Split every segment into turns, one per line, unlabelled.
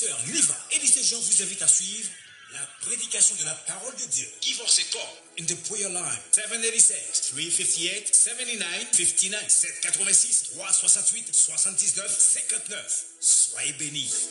pasteur Niva Élisée Jean vous invite à suivre la prédication de la parole de Dieu. Give us a call in the prayer line 786-358-7959 786 368 79 59. Soyez bénis.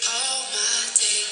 All my days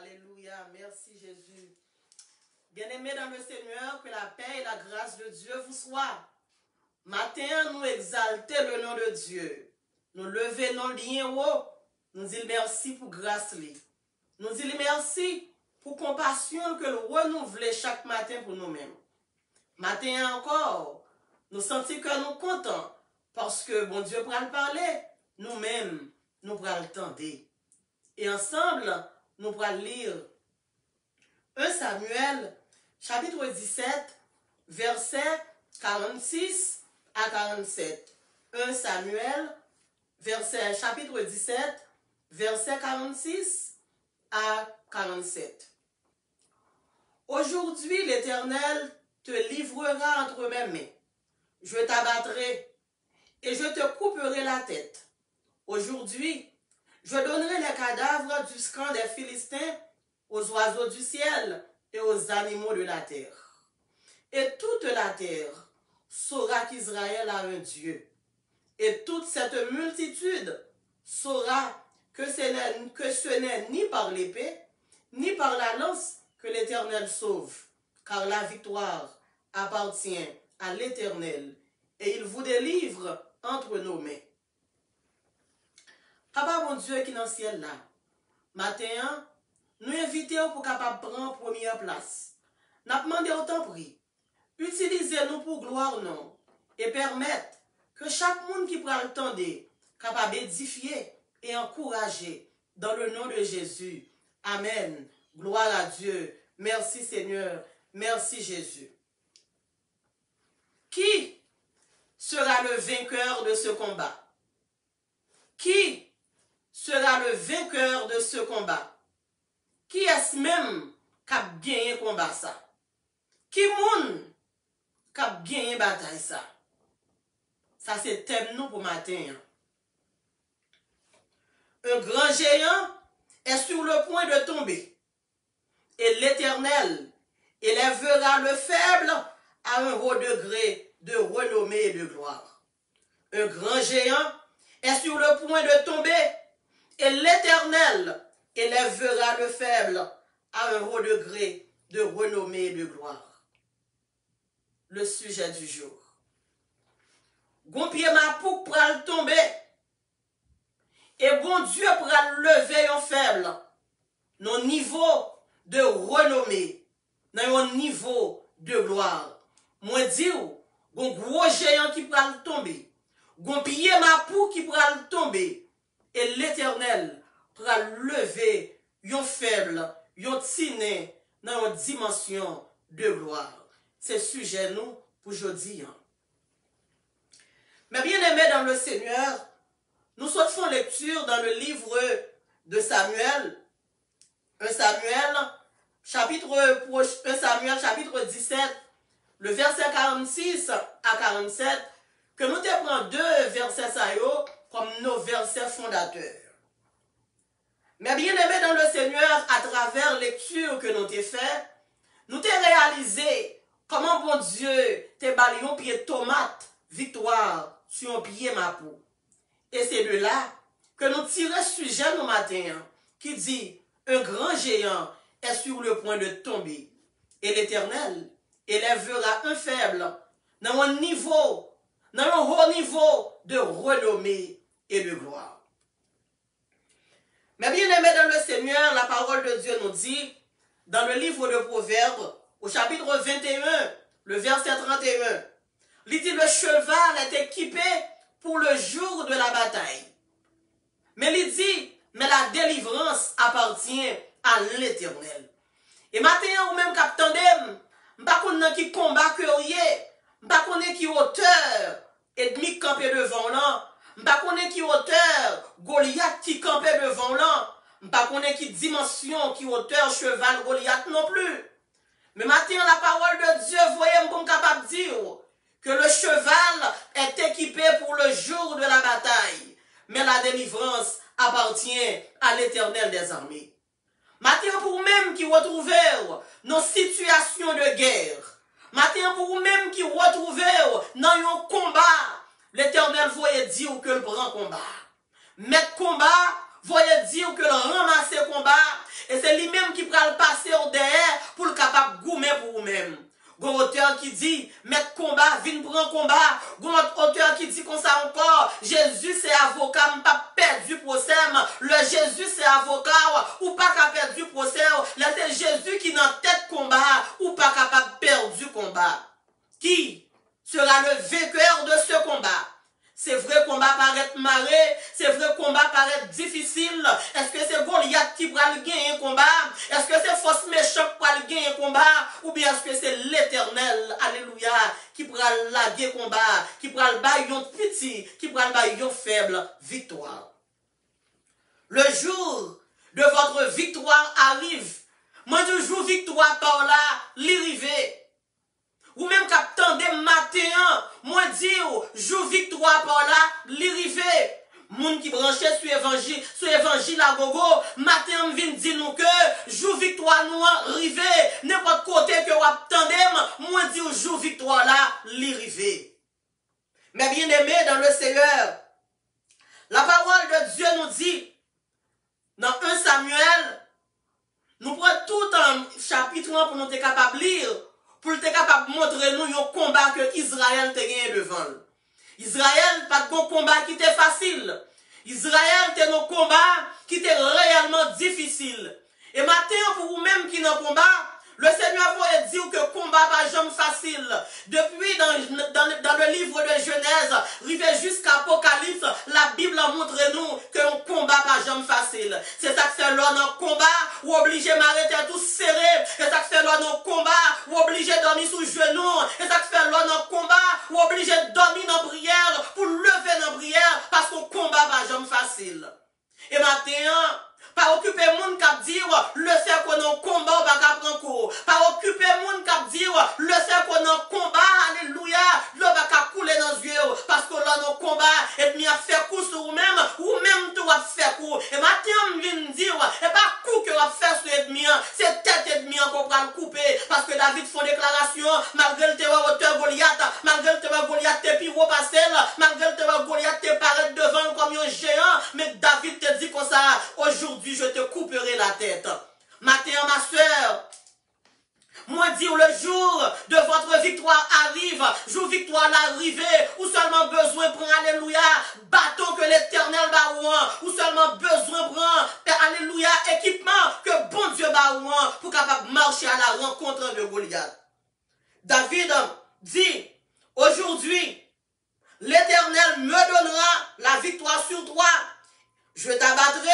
Alléluia. Merci Jésus. Bien-aimés dans le Seigneur, que la paix et la grâce de Dieu vous soient. Matin, nous exalter le nom de Dieu. Nous lever nos liens haut. Nous disons merci pour grâce. Nous disons merci pour compassion que nous renouvelons chaque matin pour nous-mêmes. Matin encore, nous sentons que nous contents parce que bon Dieu prend le parler. Nous-mêmes, nous prenons le temps. Et ensemble, nous prenons lire 1 Samuel, chapitre 17, versets 46 à 47. 1 Samuel, chapitre 17, versets 46 à 47. Aujourd'hui, l'Éternel te livrera entre mes mains. Je t'abattrai et je te couperai la tête. Aujourd'hui, je donnerai les cadavres du camp des Philistins aux oiseaux du ciel et aux animaux de la terre. Et toute la terre saura qu'Israël a un Dieu. Et toute cette multitude saura que ce n'est ni par l'épée, ni par la lance que l'Éternel sauve, car la victoire appartient à l'Éternel, et il vous délivre entre nos mains. Papa, mon Dieu qui est dans le ciel là, matin, nous invitons pour capable prendre première place. Nous demandons autant prix. Utilisez-nous pour gloire non et permettre que chaque monde qui prend le temps de capable édifier et encourager dans le nom de Jésus. Amen. Gloire à Dieu. Merci Seigneur. Merci Jésus. Qui sera le vainqueur de ce combat? Qui sera le vainqueur de ce combat? Qui est-ce même qui a gagné combat ça? Qui moun qui a gagné bataille ça? Ça c'est thème nous pour matin. Un grand géant est sur le point de tomber. Et l'Éternel élèvera le faible à un haut degré de renommée et de gloire. Un grand géant est sur le point de tomber. Et l'Éternel élèvera le faible à un haut degré de renommée et de gloire. Le sujet du jour. Gon pied ma pou pral tomber. Et bon Dieu pral lever un faible. Non niveau de renommée. Non niveau de gloire. Moi dis gon gros géant qui pral tomber. Gon pied ma pou qui pral tomber. Et l'Éternel pral lever un faible, un tiné dans une dimension de gloire. C'est sujet nous pour aujourd'hui. Mais bien aimés dans le Seigneur, nous faisons lecture dans le livre de Samuel, 1 Samuel, chapitre 17, le verset 46 à 47, que nous te prenons deux versets comme nos versets fondateurs. Mais bien aimés dans le Seigneur, à travers lecture que nous t'ai fait, nous t'ai réalisé comment bon Dieu t'ai balayé un pied tomate, victoire, sur un pied ma peau. Et c'est de là que nous tirons ce sujet nos matins, qui dit, un grand géant est sur le point de tomber. Et l'Éternel élèvera un faible dans un niveau, dans un haut niveau de renommée et de gloire. Mais bien aimé dans le Seigneur, la parole de Dieu nous dit, dans le livre de Proverbes, au chapitre 21, le verset 31, il dit, le cheval est équipé pour le jour de la bataille. Mais il dit, mais la délivrance appartient à l'Éternel. Et maintenant, ou même capitaine, m'pa connait qui combat que yé, m'pa connait qui auteur, ennemi campé devant là, m'pa connait qui auteur, Goliath qui campait devant là, m'pa connait qui dimension, qui auteur, cheval, Goliath non plus. Mais maintenant, la parole de Dieu, voyez m'bon capable de dire que le cheval est équipé pour le jour de la bataille, mais la délivrance appartient à l'Éternel des armées. Maintenant, pour même qui retrouvent nos situations de guerre, maintenant, pour même qui retrouvent dans un combat, l'Éternel voyait dire que le prend combat. Mettre combat, voyait dire que le ramasser combat, Et c'est lui-même qui prend le passer au derrière pour le capable de goumer pour vous-même. Gon auteur qui dit, mettre combat, vin prendre combat. Gon auteur qui dit comme ça encore, Jésus c'est avocat, pas perdre du procès. Le Jésus c'est avocat, ou pas capable perdre du procès. Là c'est Jésus qui dans tête combat, ou pas capable perdre du combat. Qui sera le vainqueur de ce combat? C'est vrai combat paraît marré, c'est vrai combat paraît difficile. Est-ce que c'est Goliath qui va le gagner un combat? Est-ce que c'est force méchant qui va le gagner un combat? Ou bien est-ce que c'est l'Éternel, alléluia, qui va laguer combat, qui va le baillon petit, qui va le baillon faible, victoire. Le jour de votre victoire arrive. Moi je joue victoire par là, l'arrivée. Ou même qu'attendez matin, moi dire, joue victoire par là, l'arrivée. Moun qui branchait sur évangile à gogo, matin vient dire nous que, joue victoire nous arrivé, n'importe côté que vous attendez, moi dire, joue victoire là, l'arrivée. Mais bien aimé dans le Seigneur, la parole de Dieu nous dit, dans 1 Samuel, nous prenons tout un chapitre pour nous être capables de lire, pour être capable de montrer nous un combat que Israël a gagné devant. Israël pas de combat qui était facile. Israël était un combat qui était réellement difficile. Et maintenant, pour vous-même qui dans le combat, le Seigneur va dire que combat pas jamais facile. Depuis dans le livre de Genèse, arrivé jusqu'à Apocalypse, la Bible montre nous que un combat pas jamais facile. C'est ça que c'est là dans le combat, ou obligé m'arrêter tout serré. C'est ça que c'est là dans le combat, ou obligé dormir sous genoux. C'est ça que c'est là dans le combat, ou obligé dormir dans la prière, pour lever dans la prière, parce que combat pas jamais facile. Et maintenant, pas occuper moun k'ap dire le fait qu'on en combat ou pas k'ap prendre cours. Pas occuper moun k'ap dire le fait qu'on en combat, alléluia, le pas k'ap couler dans les yeux parce que là non combat et puis a fait coup sur vous-même ou même tout a fait coup. Et maintenant vient dire et pas coup que a fait sur ennemi, c'est tête ennemi qu'on va le couper parce que David font déclaration malgré le terreur auteur Goliath, malgré le terreur Goliath te puis repasser, malgré le terreur Goliath te paraître devant comme un géant, mais David te dit comme ça aujourd'hui je te couperai la tête. Matin, ma soeur, moi dire le jour de votre victoire arrive, jour victoire l'arrivée, ou seulement besoin prend, alléluia, bâton que l'Éternel va ou seulement besoin prend, alléluia, équipement que bon Dieu va pour capable marcher à la rencontre de Goliath. David dit, aujourd'hui, l'Éternel me donnera la victoire sur toi, je t'abattrai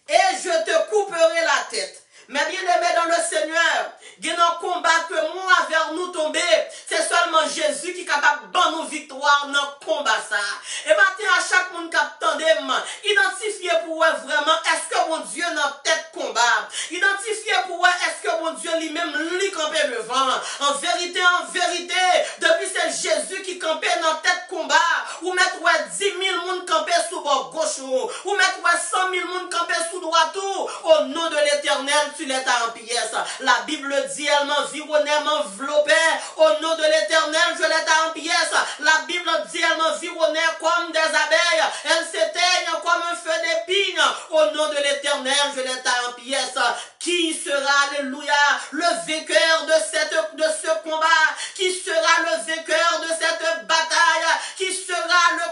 et je te couperai la tête. Mais bien aimé dans le Seigneur, il y a un combat que moi vers nous tomber, c'est seulement Jésus qui est capable de donner nos victoires dans le combat ça. Et maintenant à chaque monde qui attendait, identifiez pour vous vraiment, est-ce que mon Dieu n'a tête combat? Identifiez pour vous, est-ce que mon Dieu lui-même lui campait devant? En vérité, depuis c'est Jésus qui campait dans tête combat, ou mettre 10 000 monde campés sous bord gauche, ou mettre 100 000 monde campés sous droite, au nom de l'Éternel, tu l'état en pièces. La Bible dit, elle m'environnait, m'enveloppait. Au nom de l'Éternel, je l'état en pièces. La Bible dit, elle m'environnait comme des abeilles. Elle s'éteigne comme un feu d'épine. Au nom de l'Éternel, je l'état en pièces. Qui sera, alléluia, le vainqueur de ce combat? Qui sera le vainqueur de cette bataille? Qui sera le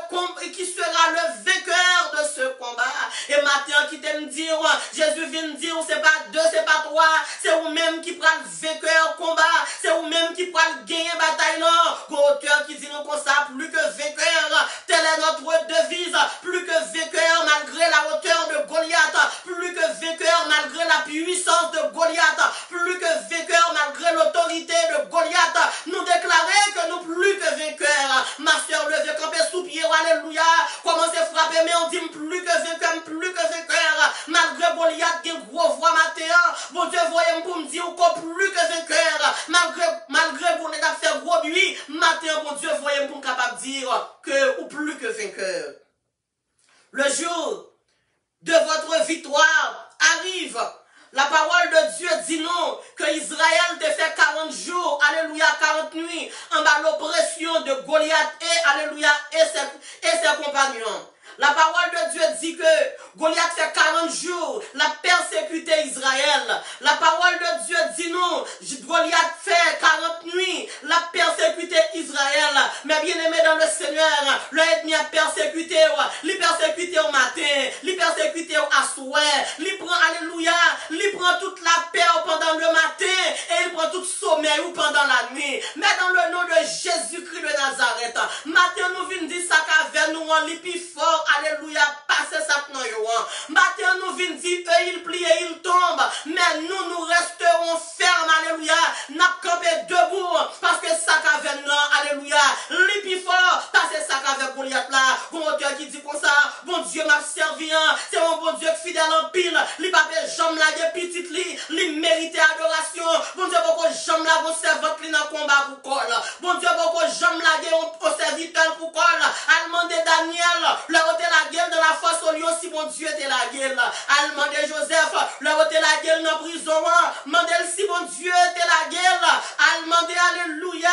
vainqueur de ce combat? Et maintenant, qui t'aime dire, Jésus vient dire, c'est pas deux, c'est pas trois, c'est vous-même qui prend le vainqueur combat, c'est vous-même qui prend le gagner bataille, non? Auteur qui dit nous comme ça, plus que vainqueur, telle est notre devise, plus que vainqueur malgré la hauteur de Goliath, plus que vainqueur malgré la puissance de Goliath, plus que vainqueur malgré l'autorité de Goliath, nous déclarer que nous plus que vainqueurs. Ma soeur, levez camper sous pied, alléluia, commencez à frapper, mais on dit plus que vainqueur, malgré Goliath qui est gros voix matin, bon Dieu voyez pour me dire encore plus que vainqueur, malgré qu'on est à faire gros bruit, matin bon Dieu voyez pour me capable de dire que ou plus que vainqueur. Le jour de votre victoire arrive. La parole de Dieu dit non, que Israël te fait 40 jours, alléluia, 40 nuits, en bas l'oppression de Goliath et, alléluia, et ses compagnons. La parole de Dieu dit que Goliath fait 40 jours, la persécuté Israël. La parole de Dieu dit non, Goliath fait 40 nuits, la persécuté Israël. Mais bien aimé dans le Seigneur, l'ennemi a persécuté, il persécuté au matin, il persécuté à soir, il prend, alléluia, il prend toute la paix pendant le matin et il prend tout sommeil pendant la nuit. Mais dans le nom de Jésus-Christ de Nazareth, matin nous venons dire ça qu'avec nous, on lit plus fort, alléluia, passer ça dans yo. Matin nous venons dire eux ils plient et ils tombent, mais nous resterons fermes, alléluia, n'a campé debout parce que ça qu'avec nous, alléluia, lit plus fort, passer ça qu'avec Goliath là, bon Dieu qui dit comme ça, bon Dieu m'a servi, c'est un bon Dieu fidèle en pile, li pape jambe la de petite li mérite adoration, bon Dieu beaucoup jambe la bon servante li dans combat pour col, bon Dieu beaucoup jambe la de on serviteur pour col, allemand de Daniel, leur ôter la gueule de la force au lion si bon Dieu était la gueule, allemand de Joseph, leur ôter la gueule dans prison, mandel si bon Dieu était la gueule, allemand de alléluia.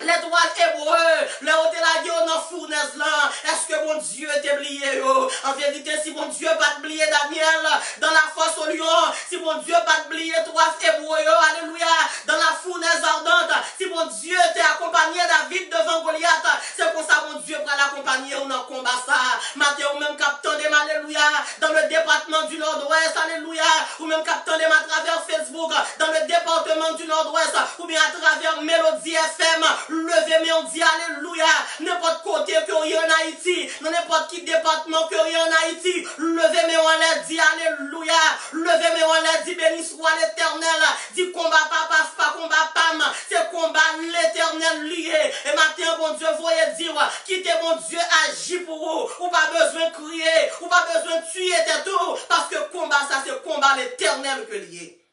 L'étoile hébreu, le haut de la guerre dans fournaise là. Est-ce que mon Dieu t'a oublié? En vérité, si mon Dieu pas oublié Daniel dans la fosse au lion, si mon Dieu pas oublié trois hébreux, alléluia, dans la fournaise ardente, si mon Dieu t'a accompagné David devant Goliath, c'est pour ça mon Dieu va l'accompagner dans le combat ça. Matin ou même captain de alléluia, dans le département du Nord-Ouest, alléluia, ou même captain de à travers Facebook, dans le département du Nord-Ouest, ou bien à travers Mélodie FM. Levez, mais on dit alléluia. N'importe côté que y a en Haïti, dans n'importe qui département que y a en Haïti, levez, mais on l'a dit alléluia. Levez, mais on l'a dit béni soit l'Éternel. Dit combat pas combat pam, c'est combat l'Éternel lié. Et maintenant, bon Dieu, voyez dire, quittez mon Dieu, agit pour vous. Ou pas besoin de crier, ou pas besoin de tuer tout, parce que combat ça, c'est combat l'Éternel que lié.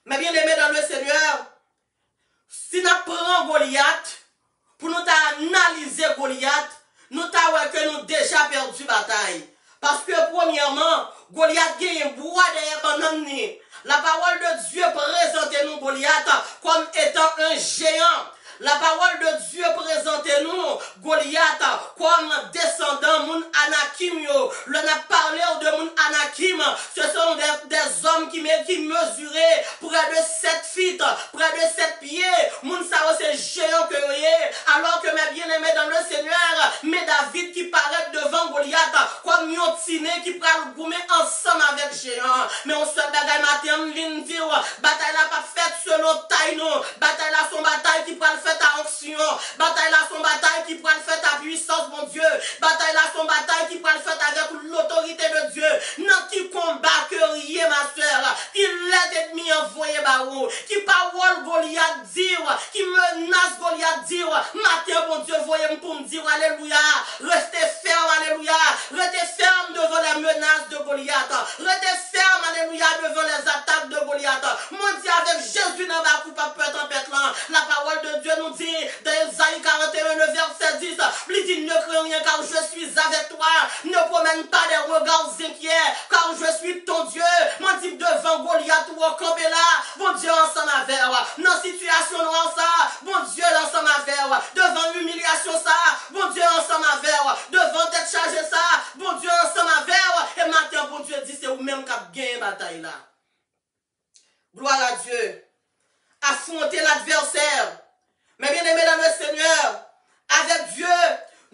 Mais bien aimé dans le Seigneur, si nous prenons Goliath, pour nous analyser Goliath, nous avons que nous déjà perdu la bataille. Parce que premièrement, Goliath a un bois derrière banane. La parole de Dieu présente nous Goliath comme étant un géant. La parole de Dieu présente nous Goliath comme descendant moun Anakim yo. L'on a parlé de moun Anakim. Ce sont des hommes qui mesuraient près de 7 feet, près de 7 pieds. Moun sa c'est géant que vous voyez. Alors que mes bien-aimés dans le Seigneur, mais David qui paraît devant Goliath comme yon tiné qui prend le goumer ensemble avec géant. Mais on se bagaille matin vient dire bataille là pas faite selon taille non. Bataille là son bataille qui prend le fait à onction. Bataille là son bataille qui prend le fait à puissance, mon Dieu. Bataille là son bataille qui prend le fait avec l'autorité de Dieu. Non qui combat que rien, ma soeur. Qui l'aide ennemi envoyé barreau. Qui parole Goliath dire. Qui menace Goliath dire. Matin, mon Dieu, voyez-moi pour me dire, alléluia. Restez ferme, alléluia. Restez ferme devant les menaces de Goliath. Restez ferme, alléluia, devant les attaques de Goliath. Mon Dieu, avec Jésus dans ma coupe à pète en pète là. La parole de Dieu nous dit, dans Isaïe 41, le verset 10, il dit, ne crains rien car je suis avec toi. Ne promène pas des regards inquiets car je suis ton Dieu. Mon Dieu, devant Goliath ou au campé là, bon Dieu, ensemble avec. Dans situation noire ça, bon Dieu, ensemble avec. Devant l'humiliation ça, bon Dieu, ensemble avec. Devant tête chargée ça, bon Dieu, ensemble avec. Et maintenant, bon Dieu dit, c'est vous-même qui avez gagné la bataille là. Gloire à Dieu. Affronter l'adversaire. Mais bien aimé dans le Seigneur, avec Dieu,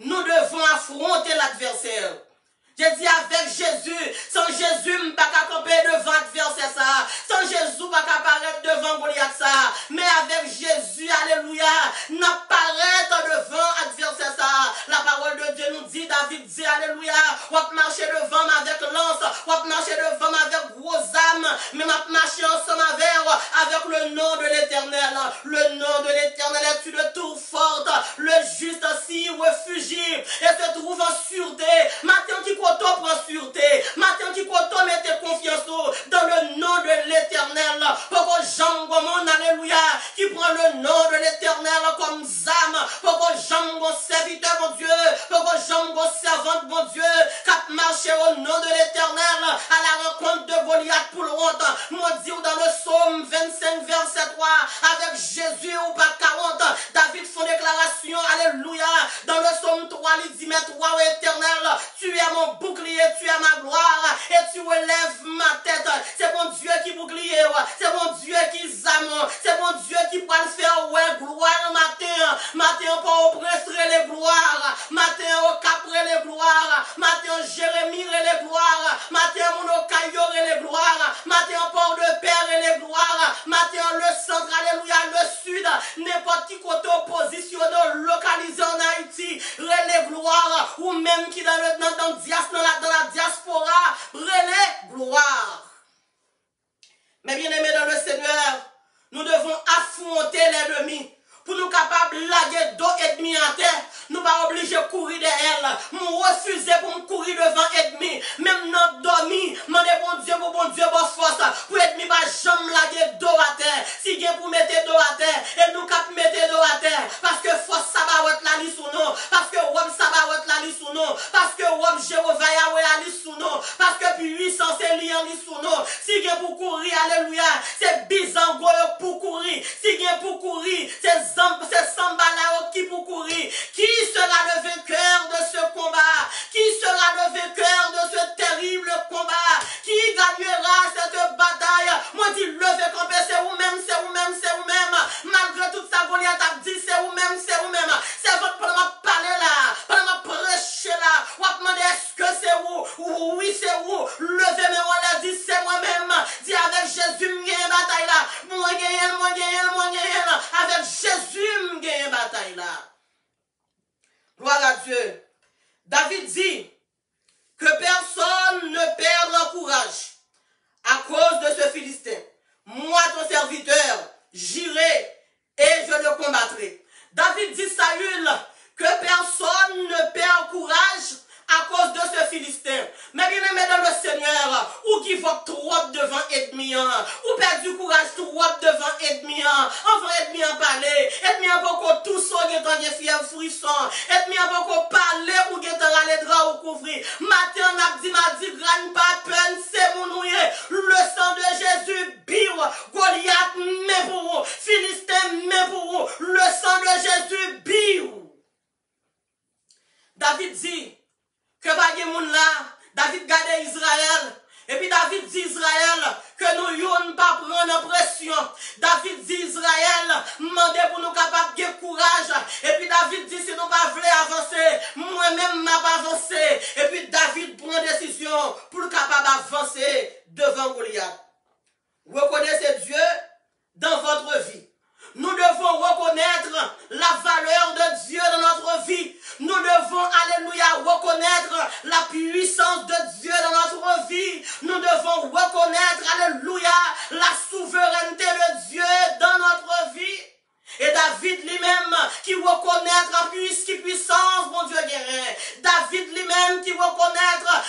nous devons affronter l'adversaire. J'ai dit avec Jésus, sans Jésus, je ne peux pas camper devant l'adversaire ça. Sans Jésus, je ne peux pas apparaître devant Goliath ça. Mais avec Jésus, alléluia, n'apparaître devant l'adversaire ça. La parole de Dieu nous dit, David dit, alléluia, on va marcher devant avec lance, on va marcher devant avec gros âme, mais on va marcher ensemble avec le nom de l'Éternel. Le nom de l'Éternel est une tour forte. Le juste s'y réfugie et se trouve en sûreté. Maintenant qui prend sûreté. Matin qui koto mette confiance dans le nom de l'Éternel. Pour que Jean Gomon, alléluia, qui prend le nom de l'Éternel comme zame. Pour que Jean Gomon serviteur, mon Dieu. Pour que Jean Gomon servante, mon Dieu. Qui marche au nom de l'Éternel à la rencontre de Goliath pour le honte. Mon Dieu, dans le psaume 25, verset 3, avec Jésus ou pas 40, David fait déclaration, alléluia. Dans le psaume 3, il dit, mais toi, ô Éternel, tu es mon bouclier, tu es ma gloire, et tu relèves ma tête. C'est mon Dieu qui bouclier, c'est mon Dieu qui zame, c'est mon Dieu qui peut le faire, ouais, gloire matin. Matin, pas au prince les gloires, matin, au capre les gloires, matin, Jérémie les gloires, matin, mon Okayor les gloires, matin, port de père les gloires, matin, le centre, alléluia, le sud, n'importe qui côté oppositionné, localisé en Haïti, les gloires, ou même qui dans la diaspora, relais gloire. Mais bien aimés dans le Seigneur, nous devons affronter l'ennemi. Pour nous capables de laguer dos ennemi en terre, nous pas obligés de courir derrière. Nous refuser pour me courir devant ennemi. Même notre dormi, demandez bon Dieu, bonne force. Pour ennemi pas jamais laguer dos à terre. Si bien pour mettre dos à terre, et nous cap mettre dos à terre. Parce que force Sabaoth la lit sous nous. Parce que Wom Sabaoth la lit sous nous. Parce que Wom Jéhovah Yahweh la lit sous nous. Parce que puissance est lié en lit sous nous. Si bien pour courir, alléluia, c'est bizango pour courir. Si bien pour courir, c'est Sambalao qui pour courir. Qui sera le vainqueur de ce combat? Qui sera le vainqueur de ce terrible combat? Qui gagnera cette bataille? Moi dis levez camper, c'est vous-même, c'est vous-même, c'est vous-même. Malgré toute sa Goliath a dit c'est vous-même, c'est vous-même. C'est votre pendant ma parler là, pendant ma prêcher là. On va demander est-ce que c'est vous? Oui, c'est vous. Levez mais on l'a dit c'est moi-même. Dis avec Jésus, m'gagne bataille là. Moi gagne. Avec Jésus, m'gagne bataille là. Gloire à Dieu. David dit que personne ne perdra courage à cause de ce Philistin. Moi, ton serviteur, j'irai et je le combattrai. David dit Saül que personne ne perd courage à cause de ce Philistin. Mais bien aimé dans le Seigneur, ou qui va trop devant ennemi, ou perd du courage trop devant ennemi, enfin ennemi en parler, ennemi en beaucoup tout ça qui est en fièvre frisson, ennemi en beaucoup parler ou qui est en les draps ou couvrir. Matin n'a dit graine pas peine, c'est mon nouille, le sang de Jésus biou, Goliath mais pour vous, Philistin mais pour vous, le sang de Jésus biou. David dit que bagay moun là, David gade Israël. Et puis David dit Israël que nous yon pas prendre pression. David dit Israël, mandez pour nous capables de courage. Et puis David dit si nous pas voulons avancer, moi-même m'a pas avancé. Et puis David prend décision pour le capable avancer devant Goliath. Reconnaissez Dieu dans votre vie. Nous devons reconnaître la valeur de Dieu dans notre vie. Nous devons, alléluia, reconnaître la puissance de Dieu dans notre vie. Nous devons reconnaître, alléluia, la souveraineté de Dieu dans notre vie. Et David lui-même qui reconnaît en puissance, mon Dieu guérit. David lui-même qui reconnaît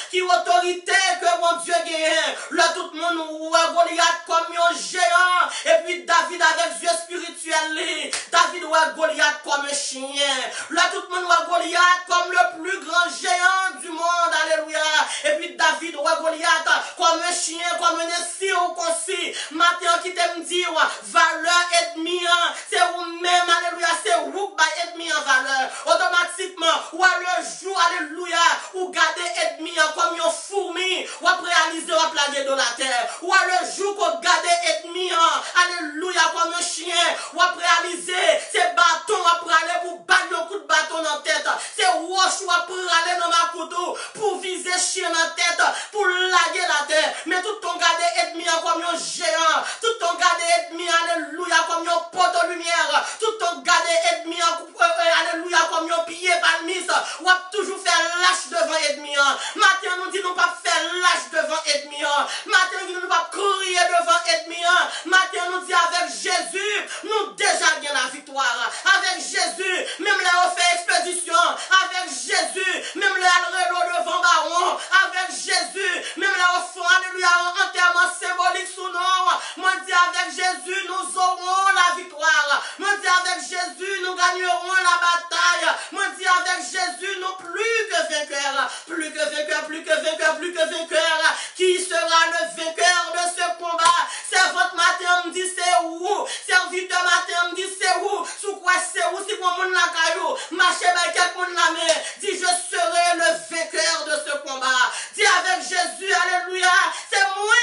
qui autorité que mon Dieu guérit. Là tout le monde voit Goliath comme un géant. Et puis David avec Dieu spirituel. David voit Goliath comme un chien. Là tout le monde voit Goliath comme le plus grand géant du monde. Alléluia. Et puis David voit Goliath comme un chien, comme un circoncis. Maintenant qui t'aime dire valeur ennemi, c'est vous-même, alléluia, c'est vous qui ennemi en valeur. Automatiquement, ou à le jour, alléluia, ou garder ennemi comme une fourmi, ou à réaliser, ou à plaguer de la terre. Ou à le jour, qu'on garde ennemi, alléluia, comme un chien, ou à réaliser, ces bâtons, après aller pour battre un coup de bâton dans la tête. C'est roche, ou après aller dans ma couteau, pour viser chien dans la tête, pour laguer la terre. Mais tout ton garde ennemi comme un géant, tout ton garde ennemi, alléluia, comme un poteau de lumière. Tout ton gardé ennemi, alléluia, comme un pied palmiste, ou a toujours fait lâche devant ennemi. Maintenant, nous disons pas faire lâche devant ennemi. Maintenant, nous disons pas courir devant ennemi. Maintenant, nous disons avec Jésus, nous déjà gagnons la victoire. Avec Jésus, même là, on fait expédition. Avec Jésus, même là, on reload devant baron. Avec Jésus, même là, on fait, alléluia, un enterrement symbolique sous nous. Moi, dis avec Jésus, nous aurons la victoire. Moi dis avec Jésus, nous gagnerons la bataille. Moi dis avec Jésus, nous plus que vainqueurs. Plus que vainqueurs, plus que vainqueurs, plus que vainqueurs. Qui sera le vainqueur de ce combat? C'est votre matin, me dit c'est où? Serviteur matin, me dit c'est où? Sous quoi c'est où? Si vous monde la caillou, marchez avec quelqu'un ta main. Dis, je serai le vainqueur de ce combat. Dis avec Jésus, alléluia, c'est moi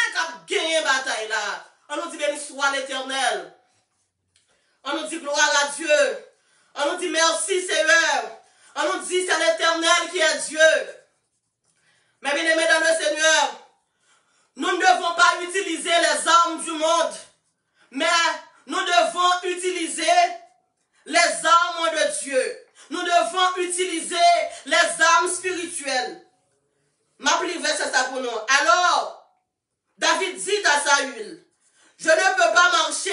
qui ai gagné la bataille là. On nous dit béni soit l'Éternel. On nous dit gloire à Dieu. On nous dit merci Seigneur. On nous dit c'est l'Éternel qui est Dieu. Mais bien aimés dans le Seigneur, nous ne devons pas utiliser les armes du monde, mais nous devons utiliser les armes de Dieu. Nous devons utiliser les armes spirituelles. M'applique verset ça pour nous. Alors, David dit à Saül, je ne peux pas marcher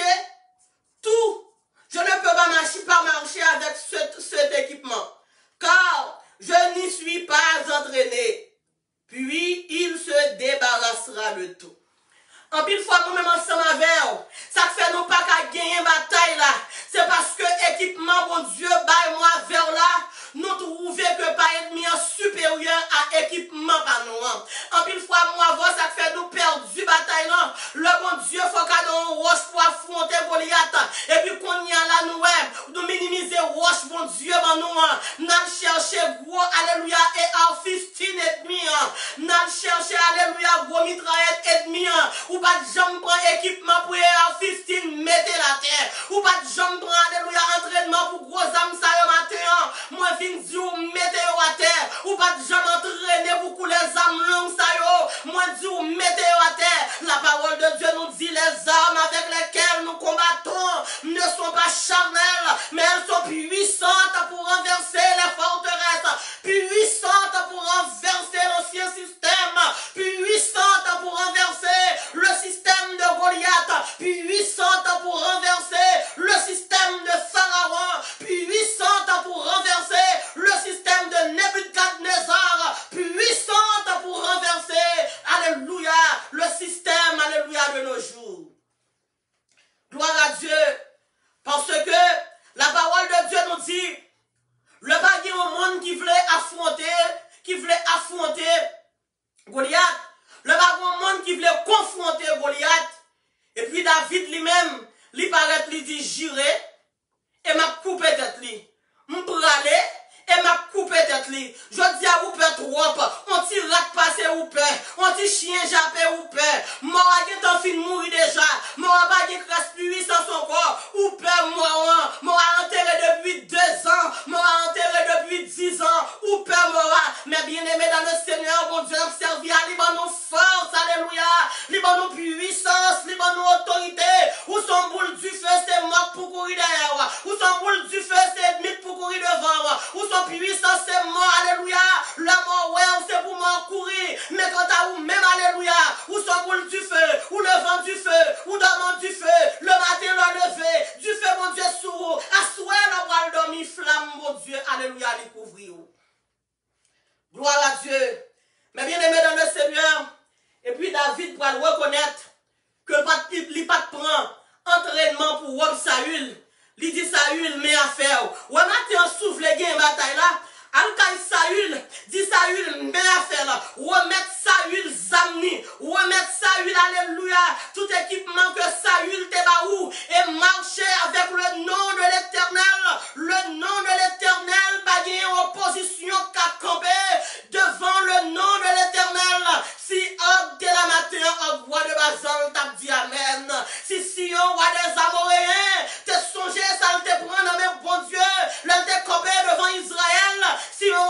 je ne peux pas marcher avec cet équipement, car je n'y suis pas entraîné. Puis il se débarrassera de tout. En pile fois, nous-mêmes ensemble avec ça fait nous pas qu'à gagner une bataille là. C'est parce que équipement, bon Dieu, baille moi vers là, nous trouvons que pas ennemi supérieur à équipement par nous. En pile fois, moi, voir ça fait nous perdre du bataille là. Le bon Dieu, faut qu'à nous roche pour affronter Goliath. Et puis qu'on y a là, nous minimiser roche, bon Dieu, ben nous chercher gros, alléluia, et arfistine ennemi. Nous chercher, alléluia, gros mitraillette ennemi. Ou pas de jambes prendre équipement pour arfistine, mettez la terre. Ou pas de jambes prendre, alléluia, entraînement pour gros âmes ça y matin. Moi, vin di ou mettez à terre. Ou pas de jambes entraîner pour couler les âmes longues ça y. Moi, di ou mettez à terre. La parole de Dieu nous dit les armes avec lesquelles nous combattons ne sont pas charnelles, mais elles sont puissantes pour renverser les forteresses, puissantes pour renverser l'ancien système, puissantes pour renverser le système de Goliath, puissante pour renverser le système de Pharaon, puissante pour renverser le système de Nebuchadnezzar, puissante pour renverser, alléluia, le système, alléluia, de nos jours. Gloire à Dieu, parce que la parole de Dieu nous dit, le baguette au monde qui voulait affronter Goliath, le baguette au monde qui voulait confronter Goliath, et puis David lui-même, lui paraît, lui dit, j'irai, et m'a coupé tête lui. M'pralé, et m'a coupé tête lui. Je dis à vous père trop, on t'y rate passer ou père, on t'y chien jappé ou père. Moi, j'ai tant fin mourir déjà. Moi, pas de crasse puissance son corps. Ou père, moi, enterré depuis 2 ans. Moi, enterré depuis 10 ans. Ou père, moi. Mais bien aimé dans le Seigneur, mon Dieu, servi à liban force, alléluia. Liban puissance, liban autorité. Où son boule du feu, c'est mort pour courir derrière. Où son boule du feu, c'est ennemi pour courir devant. Où son puissance, c'est mort, alléluia. Le mort, ouais, c'est pour mort courir. Mais quant à vous, même, alléluia. Où son boule du feu, ou le vent du feu, ou dormant du feu, le matin, le lever, du feu, mon Dieu, sous, à souhait, le bras dormi, flamme, mon Dieu, alléluia, les couvrir. Gloire à Dieu. Mais bien aimé dans le Seigneur, et puis David pourra reconnaître que il pas prend entraînement pour Wom Saül. Il dit Saül, mais à faire. Ou matin, souffle les gains bataille là. Alkaï Saül, dit Saül, mais à faire là. Remettre Saül zamni. Remettre Saül, alléluia. Tout équipement que Saül te baou. Et marcher avec le nom de l'Éternel. Le nom de l'Éternel, pas une opposition qu'a campé devant le nom de l'Éternel. Si Og de la matin, Og roi de Bazan, t'a dit Amen. Si Sion, roi des Amoréens, te songé, ça te prend dans mes bon Dieu. Là, te campé devant Israël. Si on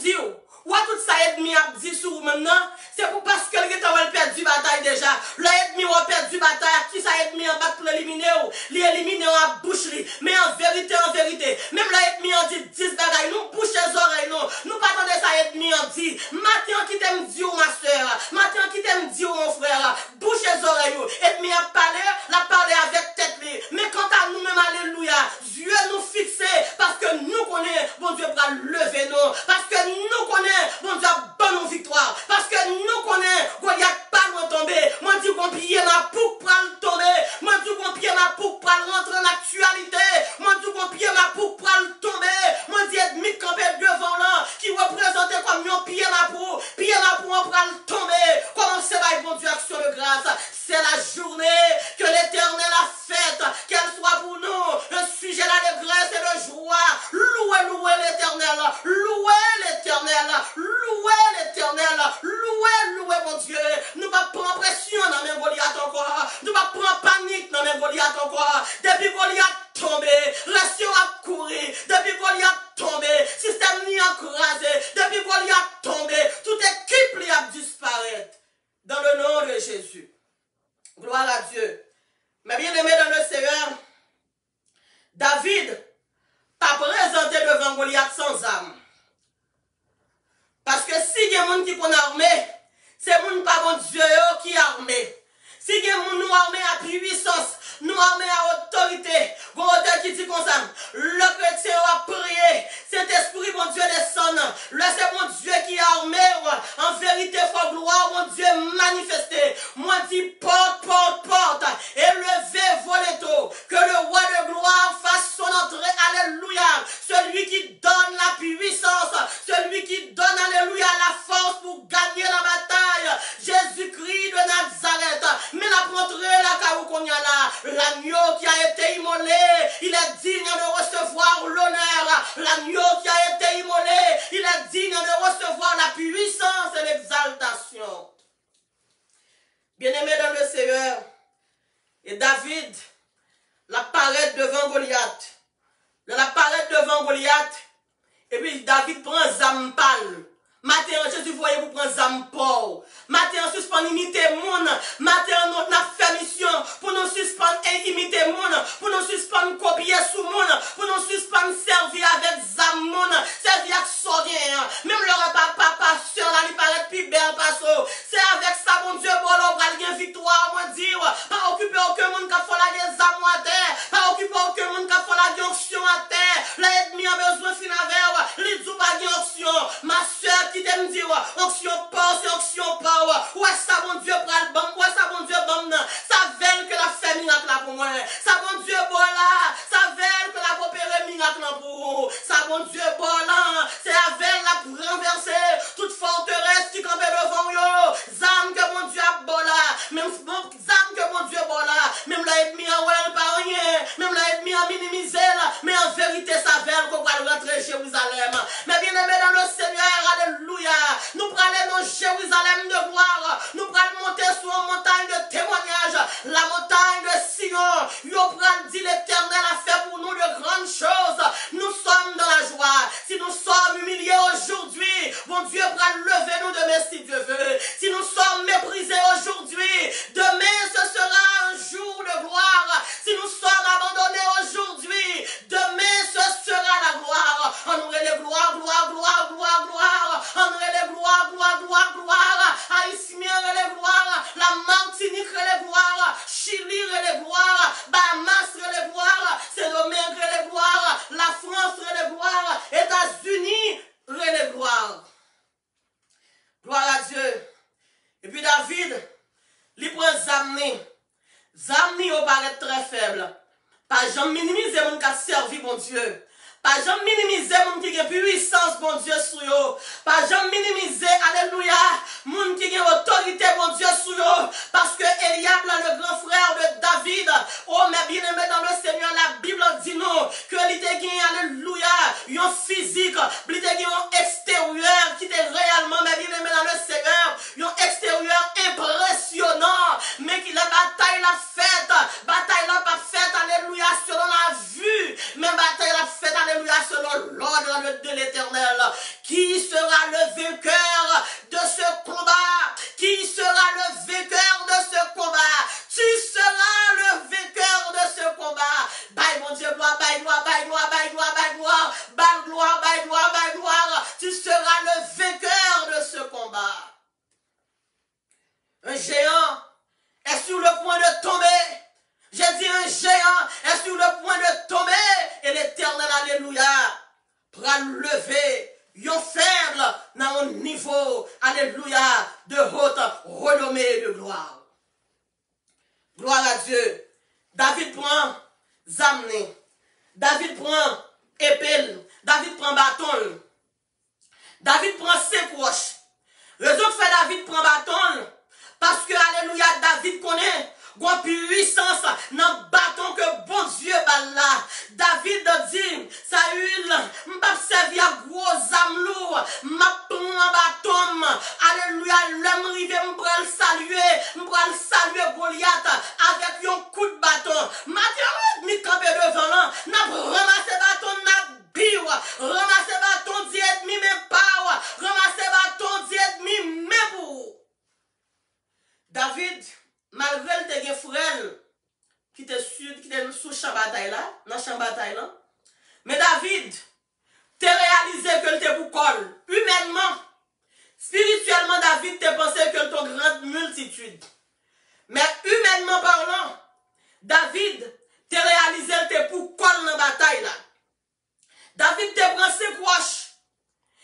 dit, ou à tout ça ennemi a dit sur vous maintenant, c'est pour parce que le a perdu bataille déjà. L'ennemi a perdu bataille, qui ça ennemi en bas pour l'éliminer, l'éliminer en bouche, mais en vérité, même l'ennemi a dit 10 bagailles, nous bouche les oreilles, nous pas attendez ça ennemi a dit, maintenant qui t'aime Dieu ma soeur, maintenant qui t'aime Dieu mon frère, bouche les oreilles, ennemi a parlé, la parlé avec tête, mais quant à nous-mêmes, alléluia, Dieu nous fixe, parce que nous connaissons, bon Dieu va lever nous, parce que nous connaissons, bon Dieu bonne victoire, parce que nous connaissons, Goliath pas loin tomber, moi dis qu'on pille ma poupe pour le tomber, moi dis qu'on pille ma poupe pour rentrer en actualité, moi dis qu'on pille ma poupe pour le tomber, moi dis ennemi campé devant là, qui représentait comme un pille ma poupe on pour le tomber, comment c'est là, bon Dieu, action de grâce, c'est la journée que l'Éternel a faite, qu'elle soit pour nous un sujet d'allégresse et de joie, louez l'Éternel, louez mon Dieu, nous ne pas prendre pression dans mes Goliath encore, nous ne pas prendre panique dans mes Goliath encore, depuis Goliath tombé, ration a couru, depuis Goliath tombé, système ni écrasé, depuis Goliath tombé, toute équipe lui a disparu, dans le nom de Jésus. Gloire à Dieu. Mais bien aimé dans le Seigneur, David pas présenté devant Goliath sans âme. Parce que si il y a des gens qui sont armés, c'est les gens pas bon Dieu qui est armé. Si il y a des gens armés à puissance, nous armés à autorité, auteur qui dit comme ça, le chrétien a prié, cet esprit, mon Dieu, descend. C'est mon Dieu qui est armé, en vérité, faut gloire, mon Dieu, manifesté. Moi, dis porte, élevez vos létaux, que le roi de gloire fasse son entrée, alléluia. Celui qui donne la puissance, celui qui donne, alléluia, la force pour gagner la bataille. Jésus-Christ de Nazareth, mais la montré la caou qu'on y a là. L'agneau qui a été immolé, il est digne de recevoir l'honneur. L'agneau qui a été immolé, il est digne de recevoir la puissance et l'exaltation. Bien-aimé dans le Seigneur, et David l'apparaît devant Goliath. Il apparaît devant Goliath, et puis David prend Zampal. Matin, Jésus voyait pour prendre Zampal. Matin, on suspend imiter monde. Matin, on a fait mission pour nous suspendre et imiter monde. Pour nous suspendre copier sous monde. Pour nous suspendre servir avec Zamon. Servir avec Sogien. Même le repas papa, soeur, là, il paraît plus belle parce que c'est avec ça, mon Dieu, bon, on va gagner victoire, moi dire. Pas occuper aucun monde qui a fait la Zamon à terre. Pas occuper aucun monde qui a fait la onction à terre. L'ennemi a besoin de finir avec. Les dou pas de onction. Ma soeur, qui t'aime dire, onction power, c'est onction power. Où est-ce ça, mon Dieu, pral bam, où est-ce ça, mon Dieu, bam, ça veut que la fait miracle là pour moi. Ça, mon Dieu, bon là, ça veut que la opérer miracle là pour vous. Ça, mon Dieu, bon là, c'est avec la pour renverser toute forteresse qui campait devant yo. Zam que mon Dieu a bon là, même zam que mon Dieu bon là, même l'ennemi a ouais pas rien, même l'ennemi a minimisé là, mais en vérité, ça veut qu'on va rentrer Jérusalem. Mais bien aimé dans le Seigneur, alléluia. Nous prenons dans Jérusalem de gloire. Nous prenons monter sur une montagne de témoignage. La montagne de Sion. Nous prenons dit l'Éternel a fait pour nous de grandes choses. Nous sommes dans la joie. Si nous sommes humiliés aujourd'hui, bon Dieu prend lever nous demain si Dieu veut. Si nous sommes méprisés aujourd'hui, demain ce sera un jour de gloire. Si nous sommes abandonnés aujourd'hui, demain ce sera la gloire. On aurait les gloires, gloire, gloire, gloire, gloire. On aurait les gloires, gloire, gloire, gloire. Haïtien les gloires. La Martinique les gloires. Chili les gloires. Bahamas les gloires. Saint-Domingue les gloires. La France les gloires. États-Unis les gloires. Gloire à Dieu. Et puis David, il prend Zamni. Zamni au paraît très faible. Pas jamais minimiser mon qui a servi mon Dieu. Pas jamais minimiser mon qui a puissance, mon Dieu, sur eux. Pas jamais minimiser, alléluia, mon qui a autorité, mon Dieu, sur eux. Parce que Eliab, le grand frère de David, oh, mais bien aimé dans le Seigneur, la Bible dit nous que il était gagné, alléluia, un physique, il était gagné un extérieur qui était réellement, mais bien aimé dans le Seigneur, un extérieur impressionnant, mais qui la bataille l'a faite, alléluia, selon la vue, mais bataille l'a faite, alléluia, selon l'ordre de l'Éternel. Qui sera sera le vainqueur de ce combat? Qui sera le vainqueur de ce combat? Tu seras le vainqueur de ce combat. Bye mon Dieu, gloire, bye gloire, bye gloire, bye gloire, bye gloire, bye gloire, bye gloire, bye gloire. Tu seras le vainqueur de ce combat. Un géant est sur le point de tomber. J'ai dit un géant est sur le point de tomber. Et l'Éternel, alléluia, pourra lever yon faible dans un niveau, alléluia, de haute renommée et de gloire. Gloire à Dieu. David prend zamné. David prend épée. David prend bâton. David prend ses poches. Raison que fait David prend bâton, parce que, alléluia, David connaît une puissance dans le bâton que bon Dieu bat là. David dit, Saül, m'a servi à gros âme lourd, m'a pris un bâton, alléluia, l'homme rivé, m'bral saluer Goliath avec un coup de bâton. Matin, mi campé devant là, n'a ramassé bâton, n'a biou, ramassé bâton, dit ennemi, mais pas, ramassé bâton, dit ennemi, mais pour. David, malgré le te frère qui était sous champ bataille là, dans champ bataille là, mais David, t'es réalisé que le te pour col. Humainement, spirituellement, David te pensé que ton grande multitude. Mais humainement parlant, David, t'es réalisé que te pour col dans la bataille là. David te prend ses proches.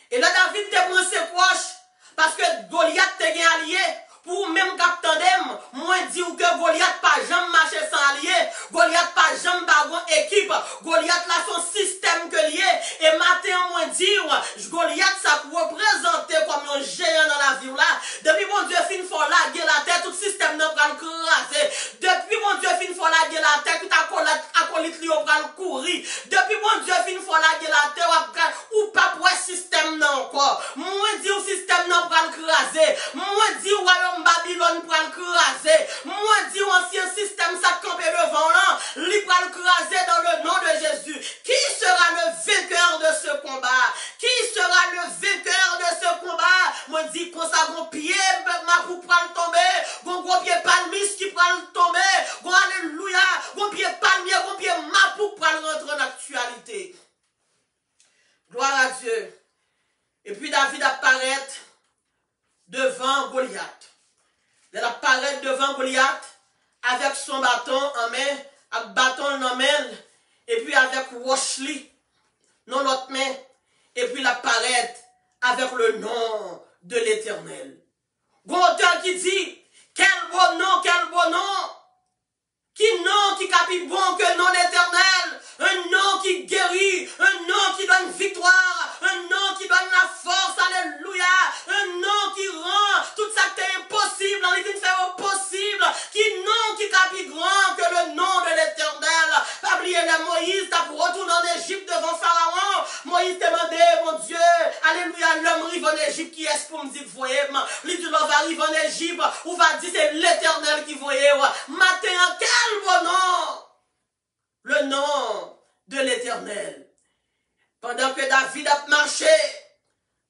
Et là, David te prend ses proches parce que Goliath te gagne allié. Pour même capitaine, moi dis que Goliath pas jamais marché sans allié, Goliath pas jamais bagon équipe, Goliath là son système que lié, et matin moi dire, Goliath ça représenter comme un géant dans la vie là. Depuis mon Dieu fin fort là, la tête, tout système n'a pas le craser. Depuis mon Dieu fin fort là, la tête, tout acolyte li on va courir. Depuis mon Dieu fin fort là, la tête, ou pas pour système non encore. Moi dis au système n'a pas le craser. Moi dis Babylone pour le craser. Moi dis ancien système ça campé devant là, li pour le craser dans le nom de Jésus. Qui sera le vainqueur de ce combat? Qui sera le vainqueur de ce combat? Moi dis qu'on ça mon pied ma pour le tomber, gros pied palmis qui prend le tomber, alléluia, gros pied palmier, gros pied ma pour le rentrer en actualité. Gloire à Dieu. Et puis David apparaît devant Goliath. Il apparaît devant Goliath avec son bâton en main, avec bâton en main, et puis avec rocheli dans l'autre main, et puis il apparaît avec le nom de l'Éternel. Auteur qui dit, quel beau nom, quel beau nom! Qui nom qui capit bon que le nom d'Éternel, un nom qui guérit, un nom qui donne victoire, un nom qui donne la force, alléluia, un nom qui rend tout ça qui est impossible, on dit faire possible, qui nom qui capit grand que le nom de l'Éternel. Pas oublier le Moïse, t'as pour retourner en Égypte devant Pharaon, Moïse demandait, mon Dieu, alléluia, l'homme arrive en Égypte qui est pour me dire, voyez, lui dit, l'homme arrive en Égypte, ou va dire, c'est l'Éternel qui voyait, matin, quel bon nom, le nom de l'Éternel. Pendant que David a marché